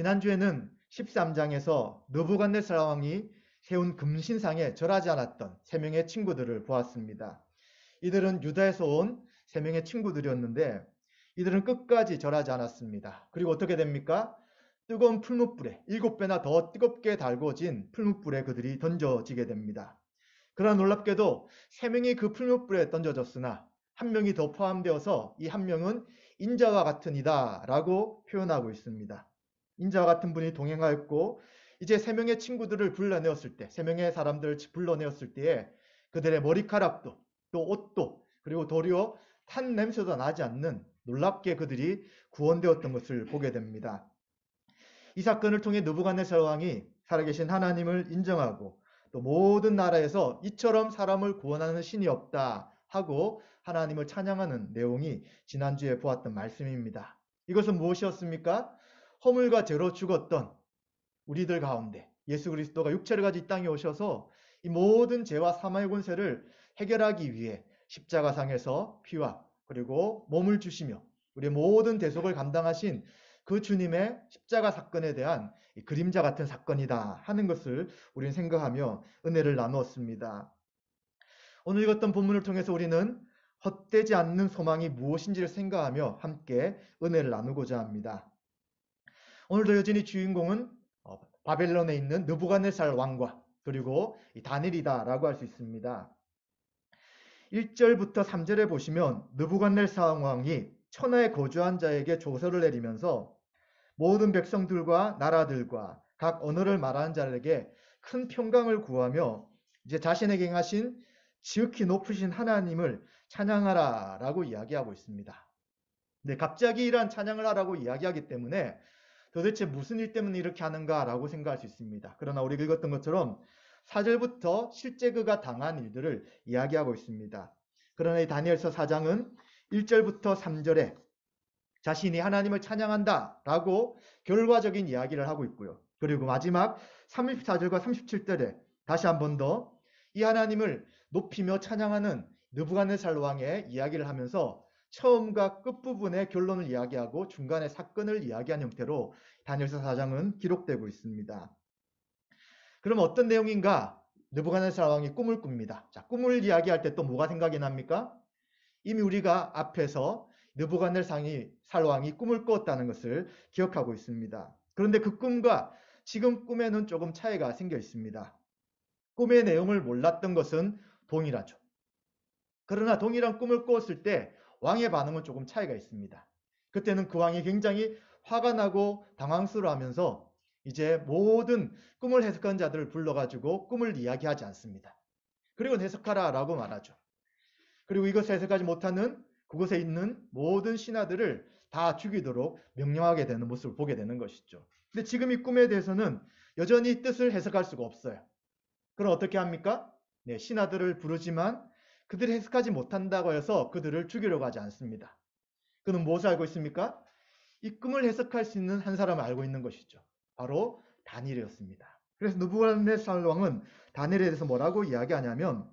지난주에는 13장에서 느부갓네살 왕이 세운 금신상에 절하지 않았던 세 명의 친구들을 보았습니다. 이들은 유다에서 온 세 명의 친구들이었는데 이들은 끝까지 절하지 않았습니다. 그리고 어떻게 됩니까? 뜨거운 풀무불에 7배나 더 뜨겁게 달궈진 풀무불에 그들이 던져지게 됩니다. 그러나 놀랍게도 세 명이 그 풀무불에 던져졌으나 한 명이 더 포함되어서 이 한 명은 인자와 같은 이다 라고 표현하고 있습니다. 인자와 같은 분이 동행하였고 이제 세 명의 친구들을 불러내었을 때, 세 명의 사람들을 불러내었을 때에 그들의 머리카락도 또 옷도 그리고 도리어 탄 냄새도 나지 않는 놀랍게 그들이 구원되었던 것을 보게 됩니다. 이 사건을 통해 느부갓네살 왕이 살아계신 하나님을 인정하고 또 모든 나라에서 이처럼 사람을 구원하는 신이 없다 하고 하나님을 찬양하는 내용이 지난주에 보았던 말씀입니다. 이것은 무엇이었습니까? 허물과 죄로 죽었던 우리들 가운데 예수 그리스도가 육체를 가지고 이 땅에 오셔서 이 모든 죄와 사망의 권세를 해결하기 위해 십자가상에서 피와 그리고 몸을 주시며 우리의 모든 대속을 감당하신 그 주님의 십자가 사건에 대한 그림자 같은 사건이다 하는 것을 우리는 생각하며 은혜를 나누었습니다. 오늘 읽었던 본문을 통해서 우리는 헛되지 않는 소망이 무엇인지를 생각하며 함께 은혜를 나누고자 합니다. 오늘도 여전히 주인공은 바벨론에 있는 느부갓네살 왕과 그리고 다니엘이다라고 할 수 있습니다. 1절부터 3절에 보시면 느부갓네살 왕이 천하에 거주한 자에게 조서를 내리면서 모든 백성들과 나라들과 각 언어를 말하는 자들에게 큰 평강을 구하며 이제 자신에게 행하신 지극히 높으신 하나님을 찬양하라 라고 이야기하고 있습니다. 근데 갑자기 이러한 찬양을 하라고 이야기하기 때문에 도대체 무슨 일 때문에 이렇게 하는가 라고 생각할 수 있습니다. 그러나 우리가 읽었던 것처럼 4절부터 실제 그가 당한 일들을 이야기하고 있습니다. 그러나 이 다니엘서 4장은 1절부터 3절에 자신이 하나님을 찬양한다 라고 결과적인 이야기를 하고 있고요. 그리고 마지막 34절과 37절에 다시 한 번 더 이 하나님을 높이며 찬양하는 느부갓네살 왕의 이야기를 하면서 처음과 끝부분의 결론을 이야기하고 중간에 사건을 이야기한 형태로 다니엘서 4장은 기록되고 있습니다. 그럼 어떤 내용인가? 느부갓네살 왕이 꿈을 꿉니다. 자, 꿈을 이야기할 때 또 뭐가 생각이 납니까? 이미 우리가 앞에서 느부갓네살 왕이 꿈을 꾸었다는 것을 기억하고 있습니다. 그런데 그 꿈과 지금 꿈에는 조금 차이가 생겨 있습니다. 꿈의 내용을 몰랐던 것은 동일하죠. 그러나 동일한 꿈을 꾸었을 때 왕의 반응은 조금 차이가 있습니다. 그때는 그 왕이 굉장히 화가 나고 당황스러워하면서 이제 모든 꿈을 해석한 자들을 불러가지고 꿈을 이야기하지 않습니다. 그리고 해석하라 라고 말하죠. 그리고 이것을 해석하지 못하는 그곳에 있는 모든 신하들을 다 죽이도록 명령하게 되는 모습을 보게 되는 것이죠. 근데 지금 이 꿈에 대해서는 여전히 뜻을 해석할 수가 없어요. 그럼 어떻게 합니까? 네, 신하들을 부르지만 그들이 해석하지 못한다고 해서 그들을 죽이려고 하지 않습니다. 그는 무엇을 알고 있습니까? 이 꿈을 해석할 수 있는 한 사람을 알고 있는 것이죠. 바로 다니엘이었습니다. 그래서 느부갓네살 왕은 다니엘에 대해서 뭐라고 이야기하냐면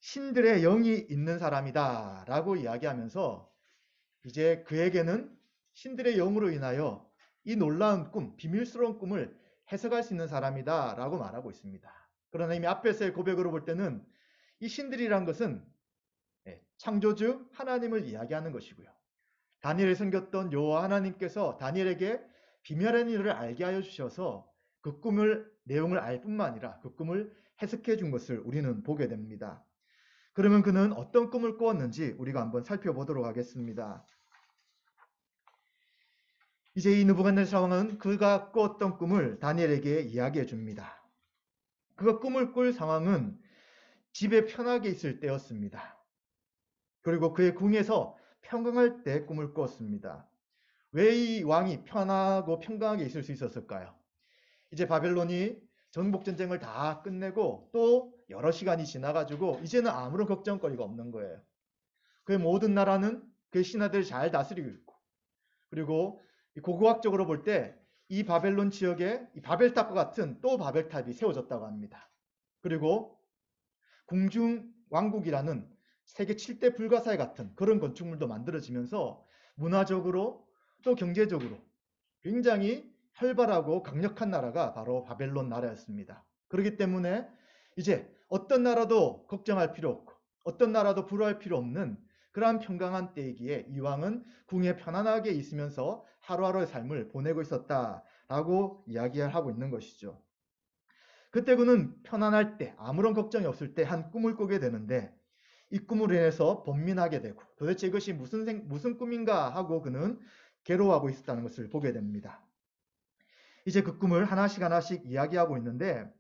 신들의 영이 있는 사람이다 라고 이야기하면서 이제 그에게는 신들의 영으로 인하여 이 놀라운 꿈, 비밀스러운 꿈을 해석할 수 있는 사람이다 라고 말하고 있습니다. 그러나 이미 앞에서의 고백으로 볼 때는 이 신들이란 것은 창조주 하나님을 이야기하는 것이고요. 다니엘을 섬겼던 여호와 하나님께서 다니엘에게 비밀한 일을 알게 하여 주셔서 그 꿈을 내용을 알 뿐만 아니라 그 꿈을 해석해 준 것을 우리는 보게 됩니다. 그러면 그는 어떤 꿈을 꾸었는지 우리가 한번 살펴보도록 하겠습니다. 이제 이 느부갓네살 왕은 그가 꾸었던 꿈을 다니엘에게 이야기해 줍니다. 그가 꿈을 꿀 상황은 집에 편하게 있을 때였습니다. 그리고 그의 궁에서 평강할 때 꿈을 꾸었습니다. 왜 이 왕이 편하고 평강하게 있을 수 있었을까요? 이제 바벨론이 정복전쟁을 다 끝내고 또 여러 시간이 지나가지고 이제는 아무런 걱정거리가 없는 거예요. 그의 모든 나라는 그의 신하들을 잘 다스리고 있고 그리고 고고학적으로 볼 때 이 바벨론 지역에 이 바벨탑과 같은 또 바벨탑이 세워졌다고 합니다. 그리고 궁중왕국이라는 세계 7대 불가사의 같은 그런 건축물도 만들어지면서 문화적으로 또 경제적으로 굉장히 활발하고 강력한 나라가 바로 바벨론 나라였습니다. 그렇기 때문에 이제 어떤 나라도 걱정할 필요 없고 어떤 나라도 불효할 필요 없는 그러한 평강한 때이기에 이왕은 궁에 편안하게 있으면서 하루하루의 삶을 보내고 있었다라고 이야기를 하고 있는 것이죠. 그때 그는 편안할 때 아무런 걱정이 없을 때 한 꿈을 꾸게 되는데 이 꿈으로 인해서 번민하게 되고 도대체 이것이 무슨 꿈인가 하고 그는 괴로워하고 있었다는 것을 보게 됩니다. 이제 그 꿈을 하나씩 이야기하고 있는데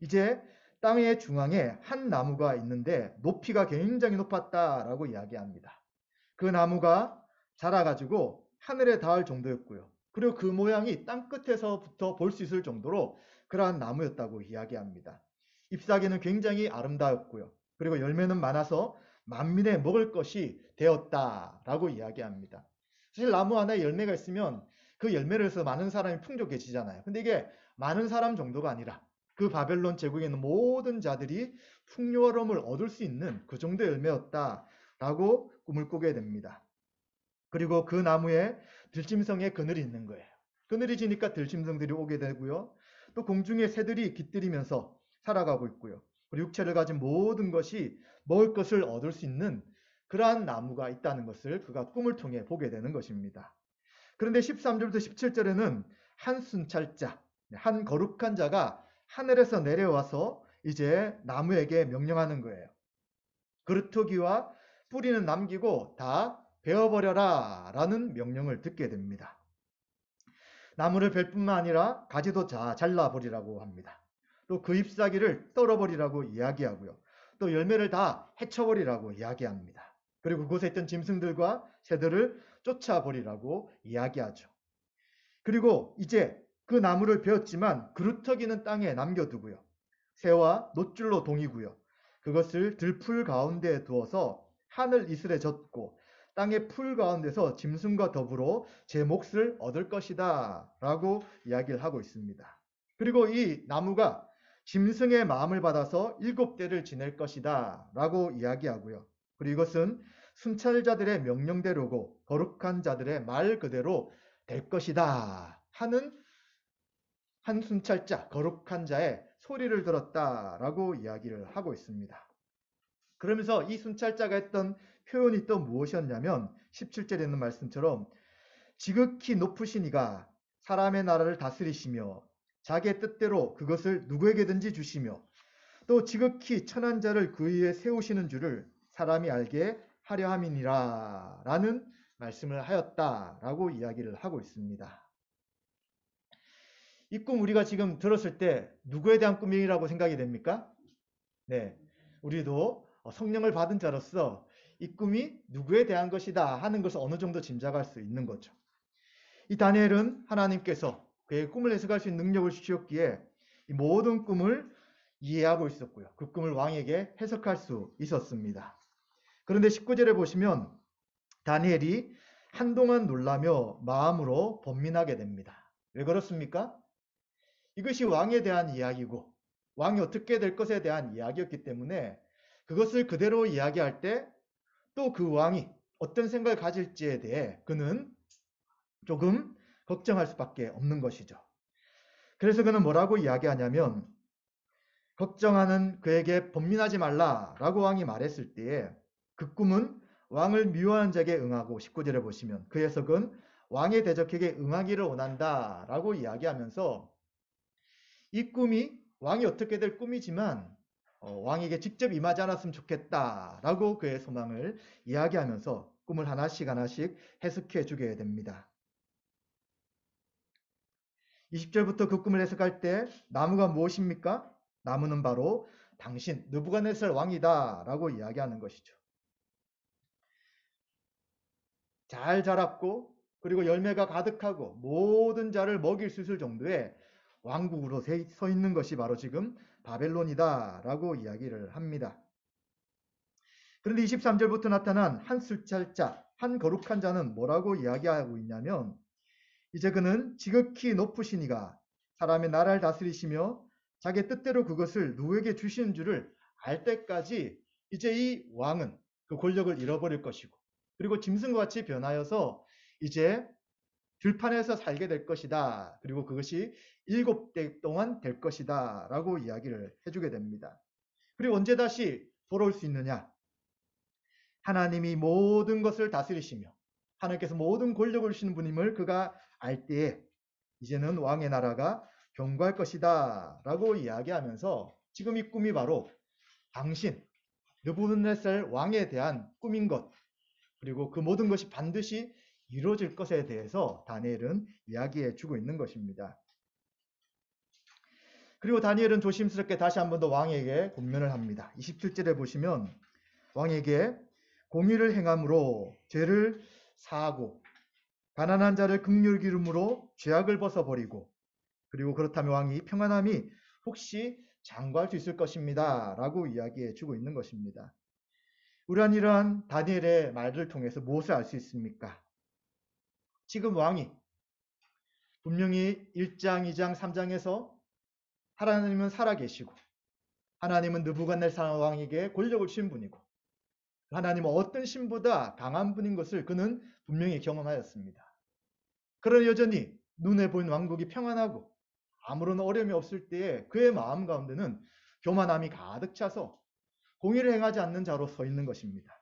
이제 땅의 중앙에 한 나무가 있는데 높이가 굉장히 높았다라고 이야기합니다. 그 나무가 자라가지고 하늘에 닿을 정도였고요. 그리고 그 모양이 땅끝에서부터 볼 수 있을 정도로 그러한 나무였다고 이야기합니다. 잎사귀는 굉장히 아름다웠고요. 그리고 열매는 많아서 만민에 먹을 것이 되었다라고 이야기합니다. 사실 나무 하나에 열매가 있으면 그 열매를 해서 많은 사람이 풍족해지잖아요. 근데 이게 많은 사람 정도가 아니라 그 바벨론 제국에 있는 모든 자들이 풍요로움을 얻을 수 있는 그 정도의 열매였다라고 꿈을 꾸게 됩니다. 그리고 그 나무에 들짐승의 그늘이 있는 거예요. 그늘이 지니까 들짐승들이 오게 되고요. 또 공중의 새들이 깃들이면서 살아가고 있고요. 그리고 육체를 가진 모든 것이 먹을 것을 얻을 수 있는 그러한 나무가 있다는 것을 그가 꿈을 통해 보게 되는 것입니다. 그런데 13절부터 17절에는 한 순찰자, 한 거룩한 자가 하늘에서 내려와서 이제 나무에게 명령하는 거예요. 그루터기와 뿌리는 남기고 다 베어버려라 라는 명령을 듣게 됩니다. 나무를 벨 뿐만 아니라 가지도 잘라버리라고 합니다. 또 그 잎사귀를 떨어버리라고 이야기하고요. 또 열매를 다 헤쳐버리라고 이야기합니다. 그리고 그곳에 있던 짐승들과 새들을 쫓아버리라고 이야기하죠. 그리고 이제 그 나무를 베었지만 그루터기는 땅에 남겨두고요. 새와 노줄로 동이고요. 그것을 들풀 가운데에 두어서 하늘 이슬에 젓고 땅의 풀 가운데서 짐승과 더불어 제 몫을 얻을 것이다 라고 이야기를 하고 있습니다. 그리고 이 나무가 짐승의 마음을 받아서 7대를 지낼 것이다 라고 이야기하고요. 그리고 이것은 순찰자들의 명령대로고 거룩한 자들의 말 그대로 될 것이다 하는 한 순찰자, 거룩한 자의 소리를 들었다라고 이야기를 하고 있습니다. 그러면서 이 순찰자가 했던 표현이 또 무엇이었냐면 17절에 있는 말씀처럼 지극히 높으신 이가 사람의 나라를 다스리시며 자기의 뜻대로 그것을 누구에게든지 주시며 또 지극히 천한 자를 그 위에 세우시는 줄을 사람이 알게 하려 함이니라 라는 말씀을 하였다라고 이야기를 하고 있습니다. 이 꿈 우리가 지금 들었을 때 누구에 대한 꿈이라고 생각이 됩니까? 네, 우리도 성령을 받은 자로서 이 꿈이 누구에 대한 것이다 하는 것을 어느 정도 짐작할 수 있는 거죠. 이 다니엘은 하나님께서 그의 꿈을 해석할 수 있는 능력을 주셨기에 이 모든 꿈을 이해하고 있었고요. 그 꿈을 왕에게 해석할 수 있었습니다. 그런데 19절에 보시면 다니엘이 한동안 놀라며 마음으로 번민하게 됩니다. 왜 그렇습니까? 이것이 왕에 대한 이야기고 왕이 어떻게 될 것에 대한 이야기였기 때문에 그것을 그대로 이야기할 때 또 그 왕이 어떤 생각을 가질지에 대해 그는 조금 걱정할 수밖에 없는 것이죠. 그래서 그는 뭐라고 이야기하냐면 걱정하는 그에게 번민하지 말라라고 왕이 말했을 때에 그 꿈은 왕을 미워하는 자에게 응하고 19절에 보시면 그 해석은 왕의 대적에게 응하기를 원한다라고 이야기하면서 이 꿈이 왕이 어떻게 될 꿈이지만 왕에게 직접 임하지 않았으면 좋겠다라고 그의 소망을 이야기하면서 꿈을 하나씩 해석해 주게 됩니다. 20절부터 그 꿈을 해석할 때 나무가 무엇입니까? 나무는 바로 당신 느부갓네살 왕이다 라고 이야기하는 것이죠. 잘 자랐고 그리고 열매가 가득하고 모든 자를 먹일 수 있을 정도의 왕국으로 서 있는 것이 바로 지금 바벨론이다 라고 이야기를 합니다. 그런데 23절부터 나타난 한 순찰자, 한 거룩한 자는 뭐라고 이야기하고 있냐면 이제 그는 지극히 높으신 이가 사람의 나라를 다스리시며 자기 뜻대로 그것을 누구에게 주시는 줄을 알 때까지 이제 이 왕은 그 권력을 잃어버릴 것이고 그리고 짐승과 같이 변하여서 이제 들판에서 살게 될 것이다. 그리고 그것이 7대 동안 될 것이다. 라고 이야기를 해주게 됩니다. 그리고 언제 다시 돌아올 수 있느냐? 하나님이 모든 것을 다스리시며 하나님께서 모든 권력을 주시는 분임을 그가 알 때에 이제는 왕의 나라가 경고할 것이다. 라고 이야기하면서 지금 이 꿈이 바로 당신, 느부갓네살 왕에 대한 꿈인 것, 그리고 그 모든 것이 반드시 이루어질 것에 대해서 다니엘은 이야기해 주고 있는 것입니다. 그리고 다니엘은 조심스럽게 다시 한 번 더 왕에게 권면을 합니다. 27절에 보시면 왕에게 공의를 행함으로 죄를 사하고 가난한 자를 긍휼히 기름으로 죄악을 벗어버리고 그리고 그렇다면 왕이 평안함이 혹시 장구할 수 있을 것입니다. 라고 이야기해 주고 있는 것입니다. 우리는 이러한 다니엘의 말을 통해서 무엇을 알 수 있습니까? 지금 왕이 분명히 1장, 2장, 3장에서 하나님은 살아계시고 하나님은 느부갓네살 왕에게 권력을 주신 분이고 하나님은 어떤 신보다 강한 분인 것을 그는 분명히 경험하였습니다. 그러나 여전히 눈에 보이는 왕국이 평안하고 아무런 어려움이 없을 때에 그의 마음 가운데는 교만함이 가득 차서 공의를 행하지 않는 자로 서 있는 것입니다.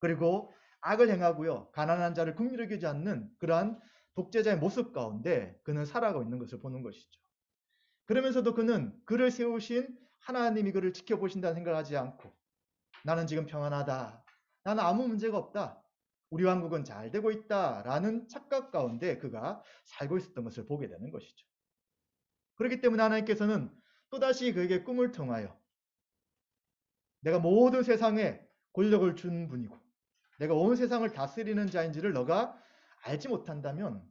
그리고 악을 행하고요. 가난한 자를 긍휼히 여기지 않는 그러한 독재자의 모습 가운데 그는 살아가고 있는 것을 보는 것이죠. 그러면서도 그는 그를 세우신 하나님이 그를 지켜보신다는 생각을 하지 않고 나는 지금 평안하다. 나는 아무 문제가 없다. 우리 왕국은 잘 되고 있다. 라는 착각 가운데 그가 살고 있었던 것을 보게 되는 것이죠. 그렇기 때문에 하나님께서는 또다시 그에게 꿈을 통하여 내가 모든 세상에 권력을 준 분이고 내가 온 세상을 다스리는 자인지를 너가 알지 못한다면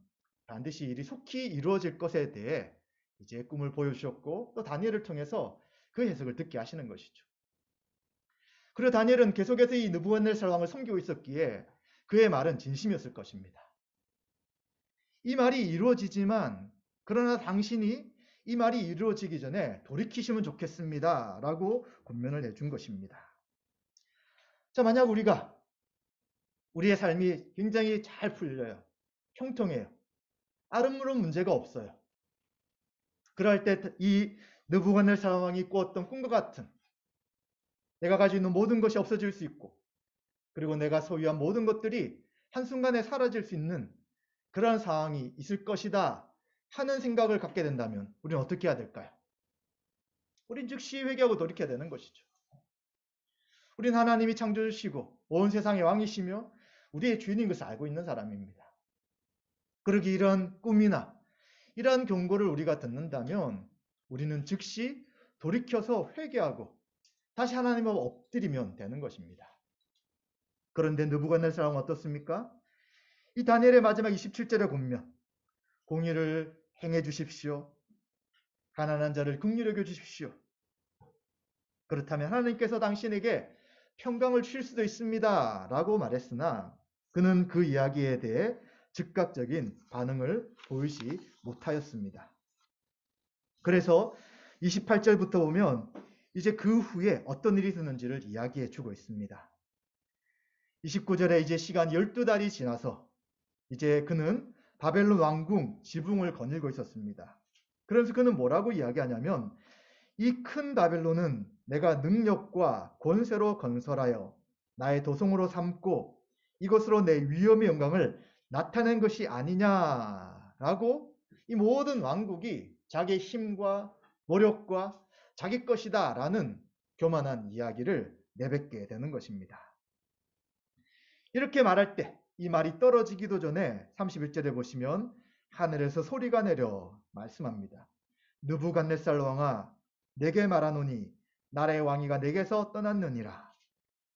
반드시 일이 속히 이루어질 것에 대해 이제 꿈을 보여주셨고 또 다니엘을 통해서 그 해석을 듣게 하시는 것이죠. 그리고 다니엘은 계속해서 이 느부갓네살 왕을 섬기고 있었기에 그의 말은 진심이었을 것입니다. 이 말이 이루어지지만 그러나 당신이 이 말이 이루어지기 전에 돌이키시면 좋겠습니다. 라고 권면을 해준 것입니다. 자, 만약 우리의 삶이 굉장히 잘 풀려요. 형통해요. 아무런 문제가 없어요. 그럴 때 이 느부갓네살 왕이 꾸었던 꿈과 같은 내가 가지고 있는 모든 것이 없어질 수 있고 그리고 내가 소유한 모든 것들이 한순간에 사라질 수 있는 그러한 상황이 있을 것이다 하는 생각을 갖게 된다면 우리는 어떻게 해야 될까요? 우린 즉시 회개하고 돌이켜야 되는 것이죠. 우린 하나님이 창조주시고 온 세상의 왕이시며 우리의 주인인 것을 알고 있는 사람입니다. 그러기 이런 꿈이나 이러한 경고를 우리가 듣는다면 우리는 즉시 돌이켜서 회개하고 다시 하나님 앞에 엎드리면 되는 것입니다. 그런데 느부갓네살 왕은 어떻습니까? 이 다니엘의 마지막 27절에 보면 공의를 행해 주십시오. 가난한 자를 긍휼히 여겨 주십시오. 그렇다면 하나님께서 당신에게 평강을 주실 수도 있습니다. 라고 말했으나 그는 그 이야기에 대해 즉각적인 반응을 보이지 못하였습니다. 그래서 28절부터 보면 이제 그 후에 어떤 일이 있었는지를 이야기해 주고 있습니다. 29절에 이제 시간 12달이 지나서 이제 그는 바벨론 왕궁 지붕을 거닐고 있었습니다. 그래서 그는 뭐라고 이야기하냐면 이 큰 바벨론은 내가 능력과 권세로 건설하여 나의 도성으로 삼고 이것으로 내 위엄의 영광을 나타낸 것이 아니냐라고 이 모든 왕국이 자기의 힘과 노력과 자기 것이다 라는 교만한 이야기를 내뱉게 되는 것입니다. 이렇게 말할 때 이 말이 떨어지기도 전에 31절에 보시면 하늘에서 소리가 내려 말씀합니다. 느부갓네살 왕아 내게 말하노니 나라의 왕위가 내게서 떠났느니라.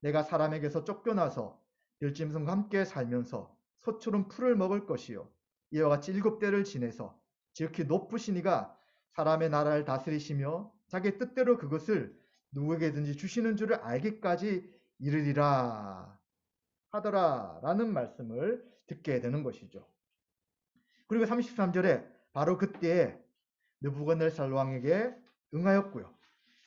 내가 사람에게서 쫓겨나서 들짐승과 함께 살면서 소처럼 풀을 먹을 것이요 이와 같이 7대를 지내서 지극히 높으신 이가 사람의 나라를 다스리시며 자기 뜻대로 그것을 누구에게든지 주시는 줄을 알기까지 이르리라 하더라 라는 말씀을 듣게 되는 것이죠. 그리고 33절에 바로 그때에 느부갓네살 왕에게 응하였고요.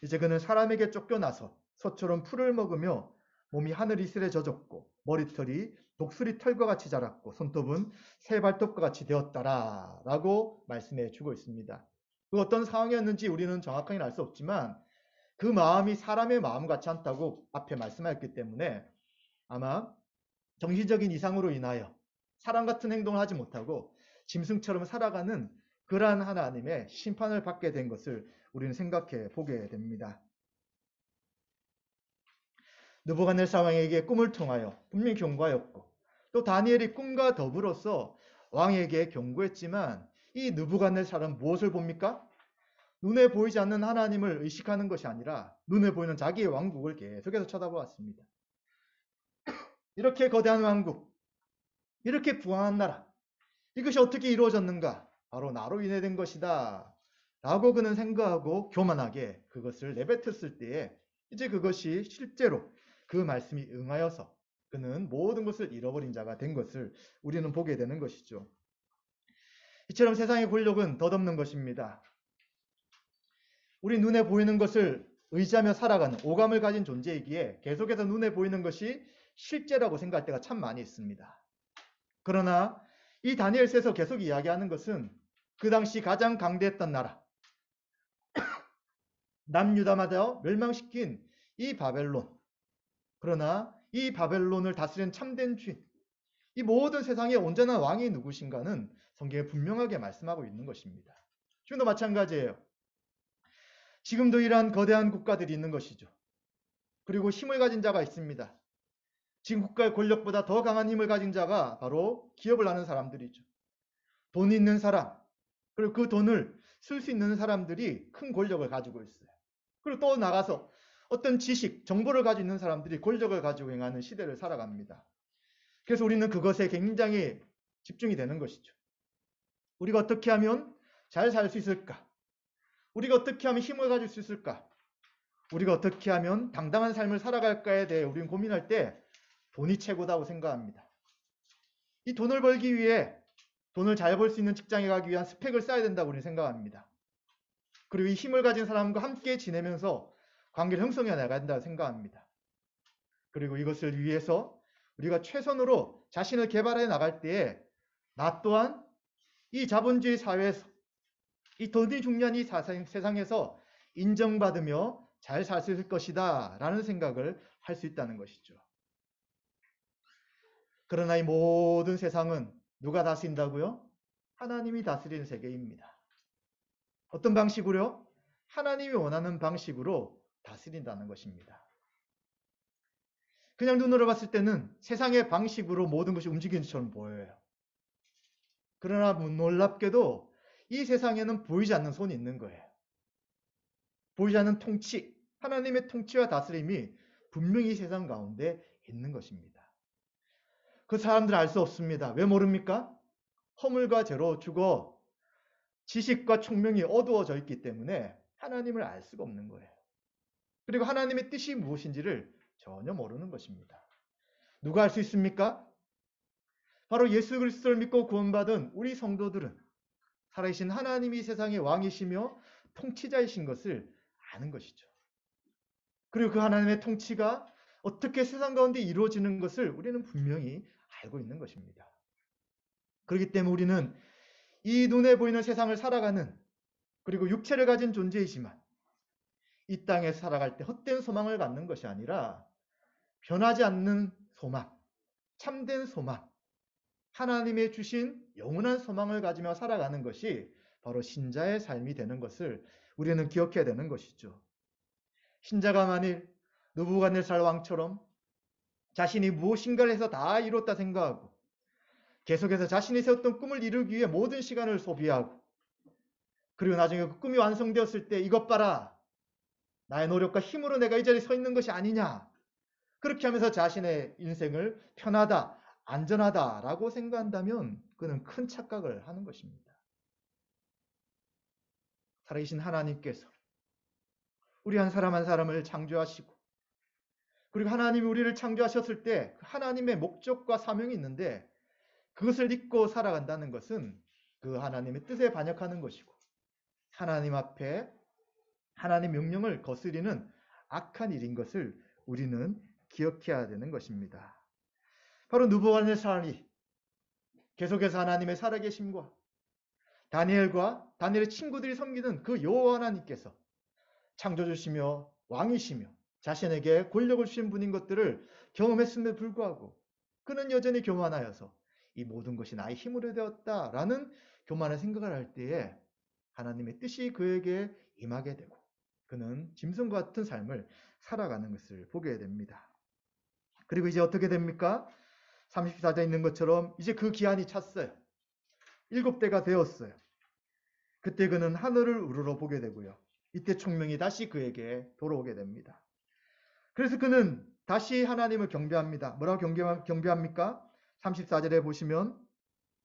이제 그는 사람에게 쫓겨나서 소처럼 풀을 먹으며 몸이 하늘 이슬에 젖었고 머리털이 독수리 털과 같이 자랐고 손톱은 새 발톱과 같이 되었더라 라고 말씀해 주고 있습니다. 그 어떤 상황이었는지 우리는 정확하게는 알 수 없지만 그 마음이 사람의 마음 같지 않다고 앞에 말씀하였기 때문에 아마 정신적인 이상으로 인하여 사람 같은 행동을 하지 못하고 짐승처럼 살아가는 그러한 하나님의 심판을 받게 된 것을 우리는 생각해 보게 됩니다. 느부갓네살 왕에게 꿈을 통하여 분명히 경고하였고 또 다니엘이 꿈과 더불어서 왕에게 경고했지만 이 느부갓네살은 무엇을 봅니까? 눈에 보이지 않는 하나님을 의식하는 것이 아니라 눈에 보이는 자기의 왕국을 계속해서 쳐다보았습니다. 이렇게 거대한 왕국, 이렇게 부강한 나라, 이것이 어떻게 이루어졌는가? 바로 나로 인해 된 것이다 라고 그는 생각하고 교만하게 그것을 내뱉었을 때에 이제 그것이 실제로 그 말씀이 응하여서 그는 모든 것을 잃어버린 자가 된 것을 우리는 보게 되는 것이죠. 이처럼 세상의 권력은 덧없는 것입니다. 우리 눈에 보이는 것을 의지하며 살아가는 오감을 가진 존재이기에 계속해서 눈에 보이는 것이 실제라고 생각할 때가 참 많이 있습니다. 그러나 이 다니엘서에서 계속 이야기하는 것은 그 당시 가장 강대했던 나라, 남유다마다 멸망시킨 이 바벨론, 그러나 이 바벨론을 다스리는 참된 주인, 이 모든 세상의 온전한 왕이 누구신가는 성경에 분명하게 말씀하고 있는 것입니다. 지금도 마찬가지예요. 지금도 이러한 거대한 국가들이 있는 것이죠. 그리고 힘을 가진 자가 있습니다. 지금 국가의 권력보다 더 강한 힘을 가진 자가 바로 기업을 하는 사람들이죠. 돈이 있는 사람, 그리고 그 돈을 쓸 수 있는 사람들이 큰 권력을 가지고 있어요. 그리고 또 나가서 어떤 지식, 정보를 가지고 있는 사람들이 권력을 가지고 행하는 시대를 살아갑니다. 그래서 우리는 그것에 굉장히 집중이 되는 것이죠. 우리가 어떻게 하면 잘 살 수 있을까? 우리가 어떻게 하면 힘을 가질 수 있을까? 우리가 어떻게 하면 당당한 삶을 살아갈까에 대해 우리는 고민할 때 돈이 최고다고 생각합니다. 이 돈을 벌기 위해 돈을 잘 벌 수 있는 직장에 가기 위한 스펙을 쌓아야 된다고 우리는 생각합니다. 그리고 이 힘을 가진 사람과 함께 지내면서 관계를 형성해 나가야 된다고 생각합니다. 그리고 이것을 위해서 우리가 최선으로 자신을 개발해 나갈 때에 나 또한 이 자본주의 사회에서 이 돈이 중요한 이 세상에서 인정받으며 잘 살 수 있을 것이다 라는 생각을 할 수 있다는 것이죠. 그러나 이 모든 세상은 누가 다스린다고요? 하나님이 다스리는 세계입니다. 어떤 방식으로요? 하나님이 원하는 방식으로 다스린다는 것입니다. 그냥 눈으로 봤을 때는 세상의 방식으로 모든 것이 움직이는 것처럼 보여요. 그러나 놀랍게도 이 세상에는 보이지 않는 손이 있는 거예요. 보이지 않는 통치, 하나님의 통치와 다스림이 분명히 이 세상 가운데 있는 것입니다. 그 사람들은 알 수 없습니다. 왜 모릅니까? 허물과 죄로 죽어 지식과 총명이 어두워져 있기 때문에 하나님을 알 수가 없는 거예요. 그리고 하나님의 뜻이 무엇인지를 전혀 모르는 것입니다. 누가 알 수 있습니까? 바로 예수 그리스도를 믿고 구원받은 우리 성도들은 살아계신 하나님이 세상의 왕이시며 통치자이신 것을 아는 것이죠. 그리고 그 하나님의 통치가 어떻게 세상 가운데 이루어지는 것을 우리는 분명히 알고 있는 것입니다. 그렇기 때문에 우리는 이 눈에 보이는 세상을 살아가는 그리고 육체를 가진 존재이지만 이 땅에 살아갈 때 헛된 소망을 갖는 것이 아니라 변하지 않는 소망, 참된 소망, 하나님의 주신 영원한 소망을 가지며 살아가는 것이 바로 신자의 삶이 되는 것을 우리는 기억해야 되는 것이죠. 신자가 만일 느부갓네살 왕처럼 자신이 무엇인가를 해서 다 이뤘다 생각하고 계속해서 자신이 세웠던 꿈을 이루기 위해 모든 시간을 소비하고 그리고 나중에 그 꿈이 완성되었을 때 이것 봐라. 나의 노력과 힘으로 내가 이 자리에 서 있는 것이 아니냐. 그렇게 하면서 자신의 인생을 편하다, 안전하다라고 생각한다면 그는 큰 착각을 하는 것입니다. 살아계신 하나님께서 우리 한 사람 한 사람을 창조하시고 그리고 하나님이 우리를 창조하셨을 때 하나님의 목적과 사명이 있는데 그것을 잊고 살아간다는 것은 그 하나님의 뜻에 반역하는 것이고 하나님 앞에 하나님 명령을 거스리는 악한 일인 것을 우리는 기억해야 되는 것입니다. 바로 느부갓네살이 계속해서 하나님의 살아계심과 다니엘과 다니엘의 친구들이 섬기는 그 여호와 하나님께서 창조주시며 왕이시며 자신에게 권력을 주신 분인 것들을 경험했음에도 불구하고 그는 여전히 교만하여서 이 모든 것이 나의 힘으로 되었다라는 교만의 생각을 할 때에 하나님의 뜻이 그에게 임하게 되고 그는 짐승과 같은 삶을 살아가는 것을 보게 됩니다. 그리고 이제 어떻게 됩니까? 34절에 있는 것처럼 이제 그 기한이 찼어요. 7대가 되었어요. 그때 그는 하늘을 우러러 보게 되고요. 이때 총명이 다시 그에게 돌아오게 됩니다. 그래서 그는 다시 하나님을 경배합니다. 뭐라고 경배합니까? 34절에 보시면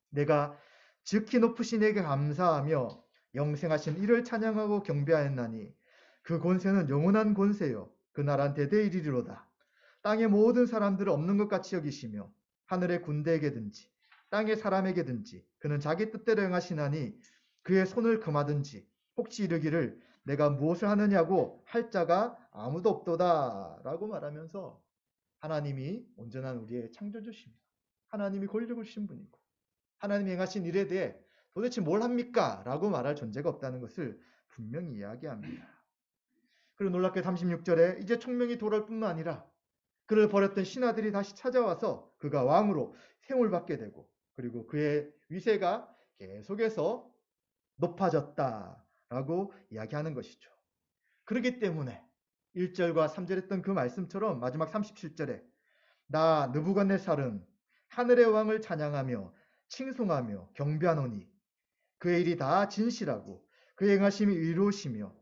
내가 지극히 높으신 이에게 감사하며 영생하신 이를 찬양하고 경배하였나니 그 권세는 영원한 권세요 그 나라는 대대에 이르리로다. 땅의 모든 사람들을 없는 것 같이 여기시며 하늘의 군대에게든지 땅의 사람에게든지 그는 자기 뜻대로 행하시나니 그의 손을 금하든지 혹시 이르기를 내가 무엇을 하느냐고 할 자가 아무도 없도다 라고 말하면서 하나님이 온전한 우리의 창조주시며 하나님이 권력을 주신 분이고 하나님이 행하신 일에 대해 도대체 뭘 합니까? 라고 말할 존재가 없다는 것을 분명히 이야기합니다. 그리고 놀랍게 36절에 이제 총명이 돌아올 뿐만 아니라 그를 버렸던 신하들이 다시 찾아와서 그가 왕으로 세움을 받게 되고 그리고 그의 위세가 계속해서 높아졌다라고 이야기하는 것이죠. 그렇기 때문에 1절과 3절 했던 그 말씀처럼 마지막 37절에 나 느부갓네살은 하늘의 왕을 찬양하며 칭송하며 경배하노니 그의 일이 다 진실하고 그의 행하심이 의로우시며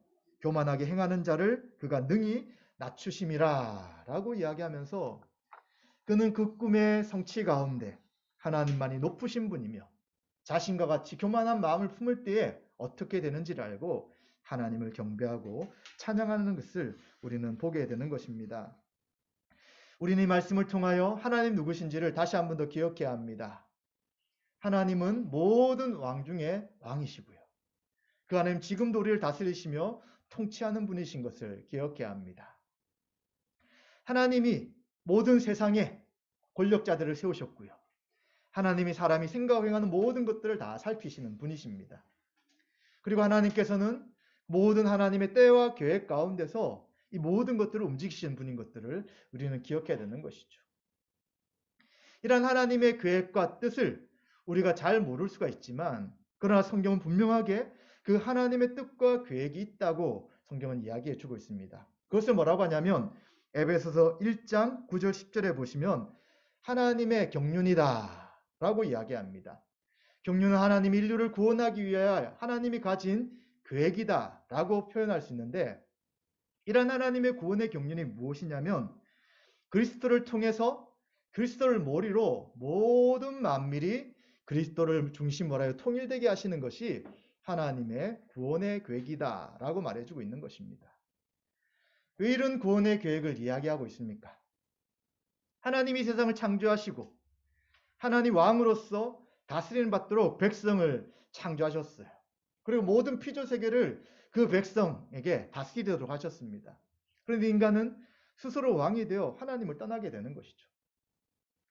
교만하게 행하는 자를 그가 능히 낮추심이라 라고 이야기하면서 그는 그 꿈의 성취 가운데 하나님만이 높으신 분이며 자신과 같이 교만한 마음을 품을 때에 어떻게 되는지를 알고 하나님을 경배하고 찬양하는 것을 우리는 보게 되는 것입니다. 우리는 이 말씀을 통하여 하나님 누구신지를 다시 한 번 더 기억해야 합니다. 하나님은 모든 왕 중에 왕이시고요. 그 하나님 지금도 우리를 다스리시며 통치하는 분이신 것을 기억해야 합니다. 하나님이 모든 세상에 권력자들을 세우셨고요. 하나님이 사람이 생각하고 행하는 모든 것들을 다 살피시는 분이십니다. 그리고 하나님께서는 모든 하나님의 때와 계획 가운데서 이 모든 것들을 움직이시는 분인 것들을 우리는 기억해야 되는 것이죠. 이런 하나님의 계획과 뜻을 우리가 잘 모를 수가 있지만 그러나 성경은 분명하게 그 하나님의 뜻과 계획이 있다고 성경은 이야기해 주고 있습니다. 그것을 뭐라고 하냐면 에베소서 1장 9절 10절에 보시면 하나님의 경륜이다 라고 이야기합니다. 경륜은 하나님이 인류를 구원하기 위하여 하나님이 가진 계획이다 라고 표현할 수 있는데 이런 하나님의 구원의 경륜이 무엇이냐면 그리스도를 통해서 그리스도를 머리로 모든 만밀이 그리스도를 중심으로 하여 통일되게 하시는 것이 하나님의 구원의 계획이다 라고 말해주고 있는 것입니다. 왜 이런 구원의 계획을 이야기하고 있습니까? 하나님이 세상을 창조하시고 하나님 왕으로서 다스리는 받도록 백성을 창조하셨어요. 그리고 모든 피조 세계를 그 백성에게 다스리도록 하셨습니다. 그런데 인간은 스스로 왕이 되어 하나님을 떠나게 되는 것이죠.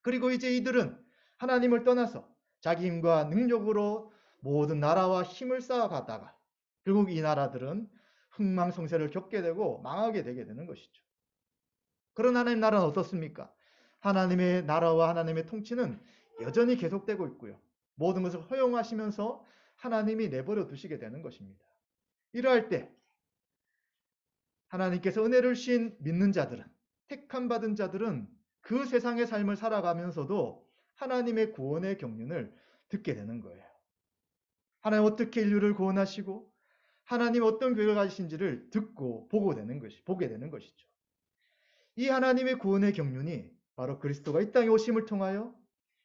그리고 이제 이들은 하나님을 떠나서 자기 힘과 능력으로 모든 나라와 힘을 쌓아가다가 결국 이 나라들은 흥망성쇠를 겪게 되고 망하게 되게 되는 것이죠. 그런 하나님 나라는 어떻습니까? 하나님의 나라와 하나님의 통치는 여전히 계속되고 있고요. 모든 것을 허용하시면서 하나님이 내버려 두시게 되는 것입니다. 이러할 때 하나님께서 은혜를 주신 믿는 자들은 택함 받은 자들은 그 세상의 삶을 살아가면서도 하나님의 구원의 경륜을 듣게 되는 거예요. 하나님 어떻게 인류를 구원하시고 하나님 어떤 계획을 가지신지를 듣고 보게 되는 것이죠. 이 하나님의 구원의 경륜이 바로 그리스도가 이 땅에 오심을 통하여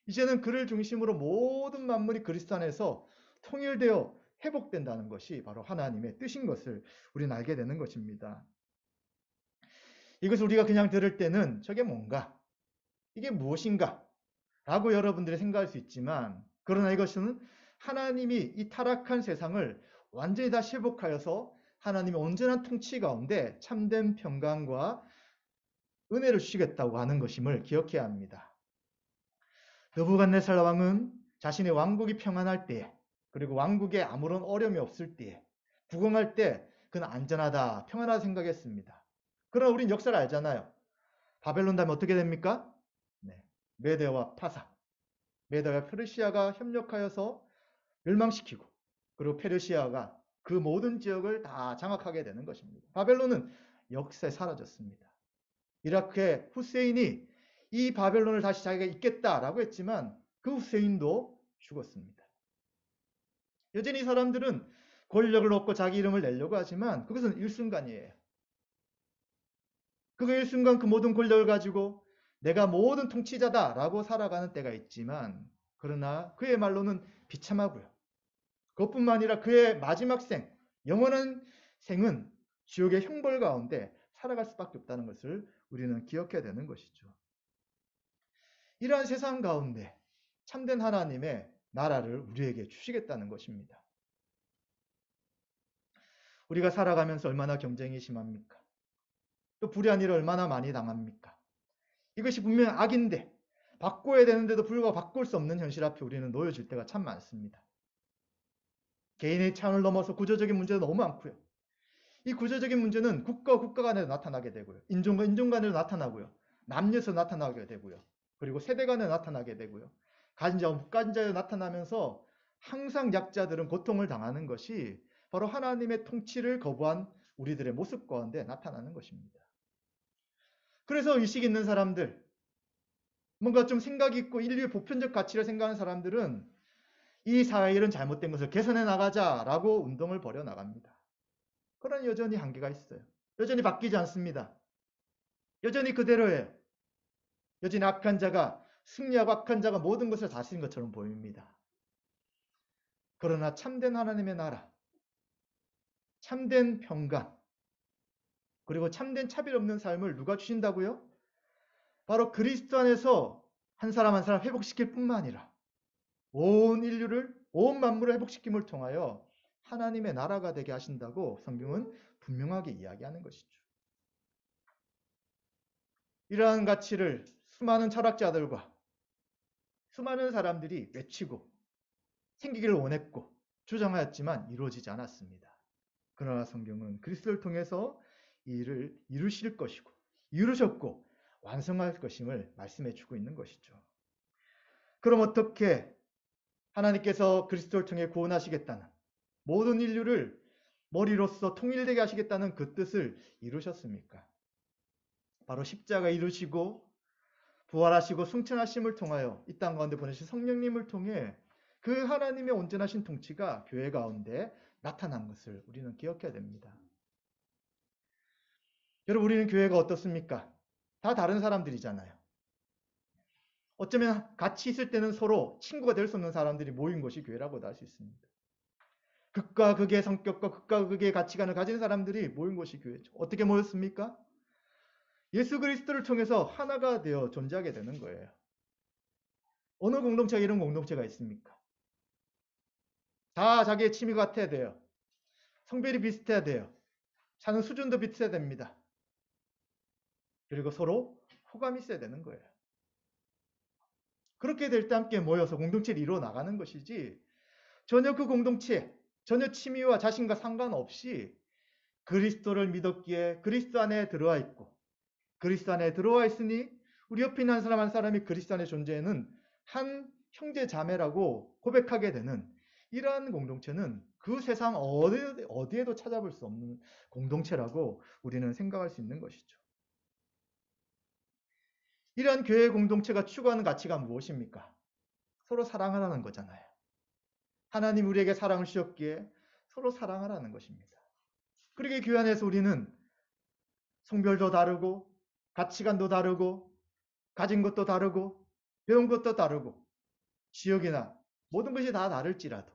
이제는 그를 중심으로 모든 만물이 그리스도 안에서 통일되어 회복된다는 것이 바로 하나님의 뜻인 것을 우리는 알게 되는 것입니다. 이것을 우리가 그냥 들을 때는 저게 뭔가? 이게 무엇인가? 라고 여러분들이 생각할 수 있지만 그러나 이것은 하나님이 이 타락한 세상을 완전히 다시 회복하여서 하나님의 온전한 통치 가운데 참된 평강과 은혜를 주시겠다고 하는 것임을 기억해야 합니다. 느부갓네살 왕은 자신의 왕국이 평안할 때에, 그리고 왕국에 아무런 어려움이 없을 때에, 부흥할 때 그는 안전하다, 평안하다 생각했습니다. 그러나 우린 역사를 알잖아요. 바벨론 다음에 어떻게 됩니까? 네, 메데와 파사, 메데와 페르시아가 협력하여서 멸망시키고, 그리고 페르시아가 그 모든 지역을 다 장악하게 되는 것입니다. 바벨론은 역사에 사라졌습니다. 이라크의 후세인이 이 바벨론을 다시 자기가 잇겠다라고 했지만 그 후세인도 죽었습니다. 여전히 사람들은 권력을 얻고 자기 이름을 내려고 하지만 그것은 일순간이에요. 그 일순간 그 모든 권력을 가지고 내가 모든 통치자다라고 살아가는 때가 있지만, 그러나 그의 말로는 비참하고요. 그것뿐만 아니라 그의 마지막 생, 영원한 생은 지옥의 형벌 가운데 살아갈 수밖에 없다는 것을 우리는 기억해야 되는 것이죠. 이러한 세상 가운데 참된 하나님의 나라를 우리에게 주시겠다는 것입니다. 우리가 살아가면서 얼마나 경쟁이 심합니까? 또 불의한 일을 얼마나 많이 당합니까? 이것이 분명 악인데 바꿔야 되는데도 불구하고 바꿀 수 없는 현실 앞에 우리는 놓여질 때가 참 많습니다. 개인의 차원을 넘어서 구조적인 문제도 너무 많고요. 이 구조적인 문제는 국가와 국가 간에도 나타나게 되고요. 인종과 인종 간에도 나타나고요. 남녀에서 나타나게 되고요. 그리고 세대 간에 나타나게 되고요. 가진 자와 못 가진 자에 나타나면서 항상 약자들은 고통을 당하는 것이 바로 하나님의 통치를 거부한 우리들의 모습 가운데 나타나는 것입니다. 그래서 의식 있는 사람들, 뭔가 좀 생각이 있고 인류의 보편적 가치를 생각하는 사람들은 이 사회의 일은 잘못된 것을 개선해 나가자라고 운동을 벌여 나갑니다. 그러나 여전히 한계가 있어요. 여전히 바뀌지 않습니다. 여전히 그대로예요. 여전히 악한 자가 승리하고 악한 자가 모든 것을 다스린 것처럼 보입니다. 그러나 참된 하나님의 나라, 참된 평강, 그리고 참된 차별 없는 삶을 누가 주신다고요? 바로 그리스도 안에서 한 사람 한 사람 회복시킬 뿐만 아니라 온 인류를, 온 만물을 회복시킴을 통하여 하나님의 나라가 되게 하신다고 성경은 분명하게 이야기하는 것이죠. 이러한 가치를 수많은 철학자들과 수많은 사람들이 외치고 생기기를 원했고 주장하였지만 이루어지지 않았습니다. 그러나 성경은 그리스도를 통해서 이 일을 이루실 것이고 이루셨고 완성할 것임을 말씀해 주고 있는 것이죠. 그럼 어떻게 하나님께서 그리스도를 통해 구원하시겠다는, 모든 인류를 머리로서 통일되게 하시겠다는 그 뜻을 이루셨습니까? 바로 십자가 이루시고 부활하시고 승천하심을 통하여 이 땅 가운데 보내신 성령님을 통해 그 하나님의 온전하신 통치가 교회 가운데 나타난 것을 우리는 기억해야 됩니다. 여러분, 우리는 교회가 어떻습니까? 다 다른 사람들이잖아요. 어쩌면 같이 있을 때는 서로 친구가 될 수 없는 사람들이 모인 것이 교회라고도 할 수 있습니다. 극과 극의 성격과 극과 극의 가치관을 가진 사람들이 모인 것이 교회죠. 어떻게 모였습니까? 예수 그리스도를 통해서 하나가 되어 존재하게 되는 거예요. 어느 공동체가 이런 공동체가 있습니까? 다 자기의 취미가 같아야 돼요. 성별이 비슷해야 돼요. 사는 수준도 비슷해야 됩니다. 그리고 서로 호감이 있어야 되는 거예요. 그렇게 될 때 함께 모여서 공동체를 이루어 나가는 것이지, 전혀 그 공동체, 전혀 취미와 자신과 상관없이 그리스도를 믿었기에 그리스도 안에 들어와 있고, 그리스도 안에 들어와 있으니 우리 옆에 있는 한 사람 한 사람이 그리스도 안에 존재하는 한 형제 자매라고 고백하게 되는 이러한 공동체는 그 세상 어디에도 찾아볼 수 없는 공동체라고 우리는 생각할 수 있는 것이죠. 이러한 교회 공동체가 추구하는 가치가 무엇입니까? 서로 사랑하라는 거잖아요. 하나님 우리에게 사랑을 주셨기에 서로 사랑하라는 것입니다. 그러게 교회 안에서 우리는 성별도 다르고 가치관도 다르고 가진 것도 다르고 배운 것도 다르고 지역이나 모든 것이 다 다를지라도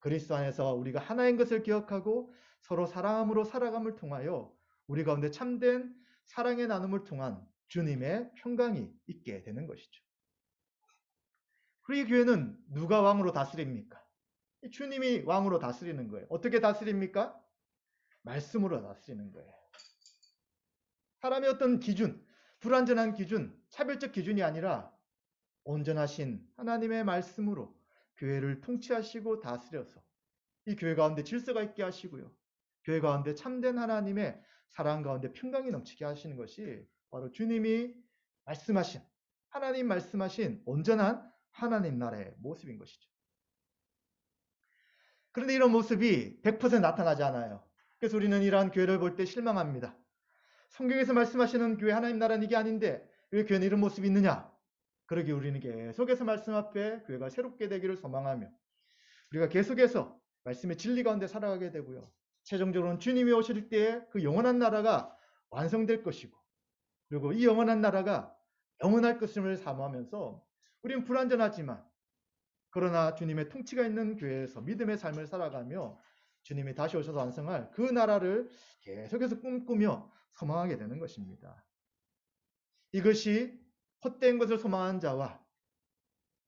그리스도 안에서 우리가 하나인 것을 기억하고 서로 사랑함으로 살아감을 통하여 우리 가운데 참된 사랑의 나눔을 통한 주님의 평강이 있게 되는 것이죠. 우리 교회는 누가 왕으로 다스립니까? 주님이 왕으로 다스리는 거예요. 어떻게 다스립니까? 말씀으로 다스리는 거예요. 사람의 어떤 기준, 불완전한 기준, 차별적 기준이 아니라 온전하신 하나님의 말씀으로 교회를 통치하시고 다스려서 이 교회 가운데 질서가 있게 하시고요. 교회 가운데 참된 하나님의 사랑 가운데 평강이 넘치게 하시는 것이 바로 주님이 말씀하신, 하나님 말씀하신 온전한 하나님 나라의 모습인 것이죠. 그런데 이런 모습이 100% 나타나지 않아요. 그래서 우리는 이러한 교회를 볼 때 실망합니다. 성경에서 말씀하시는 교회 하나님 나라는 이게 아닌데 왜 교회는 이런 모습이 있느냐? 그러기 우리는 계속해서 말씀 앞에 교회가 새롭게 되기를 소망하며 우리가 계속해서 말씀의 진리 가운데 살아가게 되고요. 최종적으로는 주님이 오실 때에 그 영원한 나라가 완성될 것이고 그리고 이 영원한 나라가 영원할 것임을 사모하면서 우리는 불완전하지만 그러나 주님의 통치가 있는 교회에서 믿음의 삶을 살아가며 주님이 다시 오셔서 완성할 그 나라를 계속해서 꿈꾸며 소망하게 되는 것입니다. 이것이 헛된 것을 소망하는 자와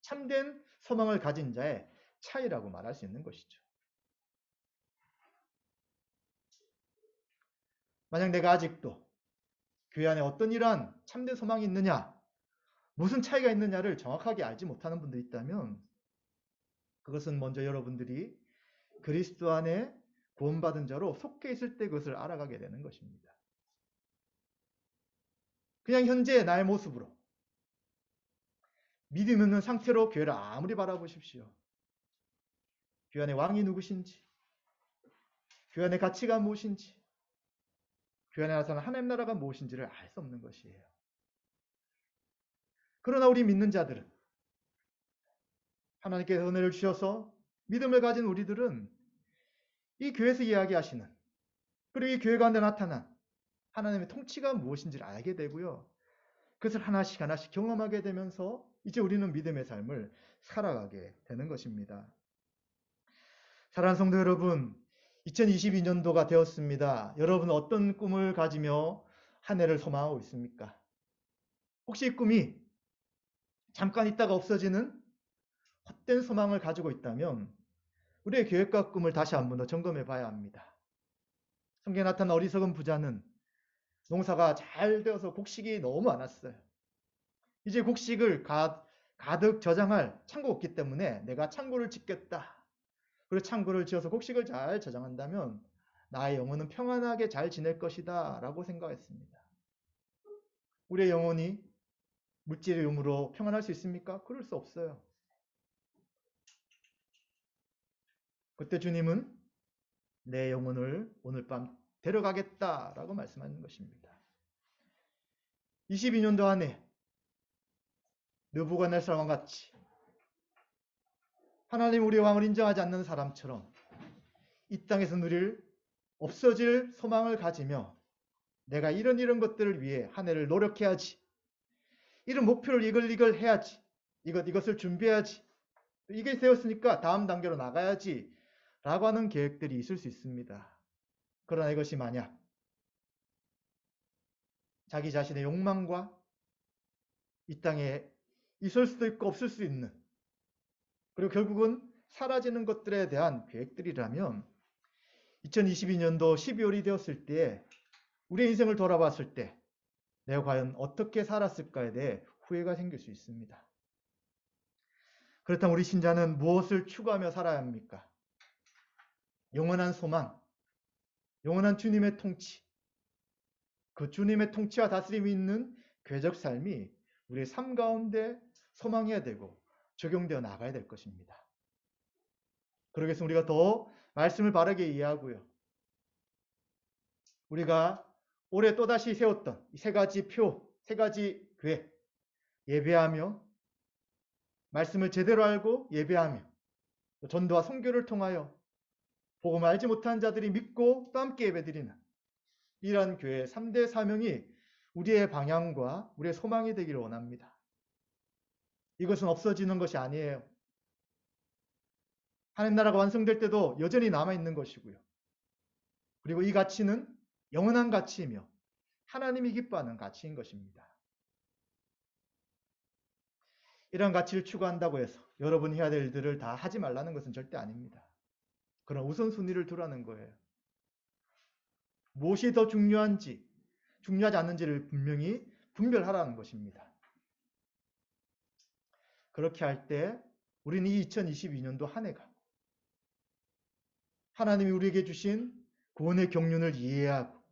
참된 소망을 가진 자의 차이라고 말할 수 있는 것이죠. 만약 내가 아직도 교회 안에 어떤 이러한 참된 소망이 있느냐, 무슨 차이가 있느냐를 정확하게 알지 못하는 분들이 있다면 그것은 먼저 여러분들이 그리스도 안에 구원받은 자로 속해 있을 때 그것을 알아가게 되는 것입니다. 그냥 현재 나의 모습으로 믿음 있는 상태로 교회를 아무리 바라보십시오. 교회 안에 왕이 누구신지, 교회 안의 가치가 무엇인지, 교회 안에 나타나는 하나님 나라가 무엇인지를 알 수 없는 것이에요. 그러나 우리 믿는 자들은 하나님께서 은혜를 주셔서 믿음을 가진 우리들은 이 교회에서 이야기하시는 그리고 이 교회 가운데 나타난 하나님의 통치가 무엇인지를 알게 되고요. 그것을 하나씩 하나씩 경험하게 되면서 이제 우리는 믿음의 삶을 살아가게 되는 것입니다. 사랑하는 성도 여러분, 2022년도가 되었습니다. 여러분은 어떤 꿈을 가지며 한 해를 소망하고 있습니까? 혹시 이 꿈이 잠깐 있다가 없어지는 헛된 소망을 가지고 있다면 우리의 계획과 꿈을 다시 한 번 더 점검해 봐야 합니다. 성경에 나타난 어리석은 부자는 농사가 잘 되어서 곡식이 너무 많았어요. 이제 곡식을 가득 저장할 창고가 없기 때문에 내가 창고를 짓겠다. 그리고 창고를 지어서 곡식을 잘 저장한다면 나의 영혼은 평안하게 잘 지낼 것이다 라고 생각했습니다. 우리의 영혼이 물질의 유무로 평안할 수 있습니까? 그럴 수 없어요. 그때 주님은 내 영혼을 오늘 밤 데려가겠다라고 말씀하는 것입니다. 22년도 안에 느부갓네살 왕 같이 하나님 우리 왕을 인정하지 않는 사람처럼 이 땅에서 누릴 없어질 소망을 가지며 내가 이런 것들을 위해 한 해를 노력해야지. 이런 목표를 이걸 해야지. 이것을 준비해야지. 이게 되었으니까 다음 단계로 나가야지. 라고 하는 계획들이 있을 수 있습니다. 그러나 이것이 만약 자기 자신의 욕망과 이 땅에 있을 수도 있고 없을 수 있는 그리고 결국은 사라지는 것들에 대한 계획들이라면 2022년도 12월이 되었을 때 우리의 인생을 돌아봤을 때 내가 과연 어떻게 살았을까에 대해 후회가 생길 수 있습니다. 그렇다면 우리 신자는 무엇을 추구하며 살아야 합니까? 영원한 소망, 영원한 주님의 통치, 그 주님의 통치와 다스림이 있는 궤적 삶이 우리의 삶 가운데 소망해야 되고 적용되어 나가야 될 것입니다. 그러기 위해서 우리가 더 말씀을 바르게 이해하고요. 우리가 올해 또다시 세웠던 이 세 가지 표, 세 가지 궤, 예배하며 말씀을 제대로 알고 예배하며 전도와 선교를 통하여 복음을 알지 못한 자들이 믿고 또 함께 예배드리는 이러한 교회의 3대 사명이 우리의 방향과 우리의 소망이 되기를 원합니다. 이것은 없어지는 것이 아니에요. 하나님 나라가 완성될 때도 여전히 남아있는 것이고요. 그리고 이 가치는 영원한 가치이며 하나님이 기뻐하는 가치인 것입니다. 이런 가치를 추구한다고 해서 여러분이 해야 될 일들을 다 하지 말라는 것은 절대 아닙니다. 그런 우선순위를 두라는 거예요. 무엇이 더 중요한지, 중요하지 않은지를 분명히 분별하라는 것입니다. 그렇게 할 때 우리는 이 2022년도 한 해가 하나님이 우리에게 주신 구원의 경륜을 이해하고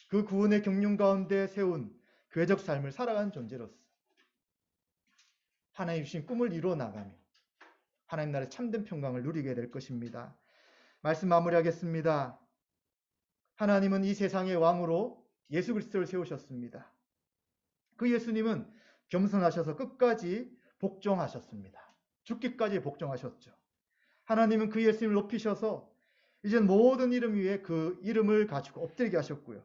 그 구원의 경륜 가운데 세운 교회적 삶을 살아가는 존재로서 하나님 주신 꿈을 이루어 나가며 하나님 나라의 참된 평강을 누리게 될 것입니다. 말씀 마무리하겠습니다. 하나님은 이 세상의 왕으로 예수 그리스도를 세우셨습니다. 그 예수님은 겸손하셔서 끝까지 복종하셨습니다. 죽기까지 복종하셨죠. 하나님은 그 예수님을 높이셔서 이제 모든 이름 위에 그 이름을 가지고 엎드리게 하셨고요.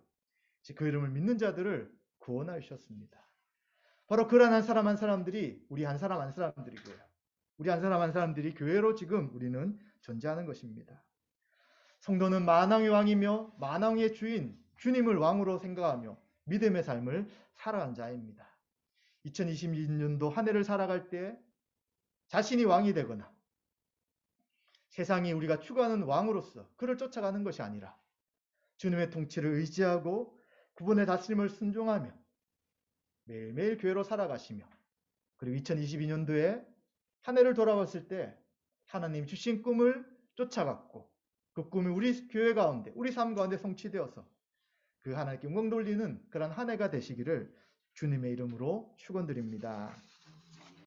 그 이름을 믿는 자들을 구원하셨습니다. 바로 그러한 한 사람 한 사람들이 우리 한 사람 한 사람들이고요. 우리 한 사람 한 사람들이 교회로 지금 우리는 존재하는 것입니다. 성도는 만왕의 왕이며 만왕의 주인 주님을 왕으로 생각하며 믿음의 삶을 살아간 자입니다. 2022년도 한 해를 살아갈 때 자신이 왕이 되거나 세상이 우리가 추구하는 왕으로서 그를 쫓아가는 것이 아니라 주님의 통치를 의지하고 그분의 다스림을 순종하며 매일매일 교회로 살아가시며 그리고 2022년도에 한 해를 돌아봤을 때 하나님 주신 꿈을 쫓아갔고 그 꿈이 우리 교회 가운데 우리 삶 가운데 성취되어서 그 하나님께 영광 돌리는 그런 한 해가 되시기를 주님의 이름으로 축원드립니다.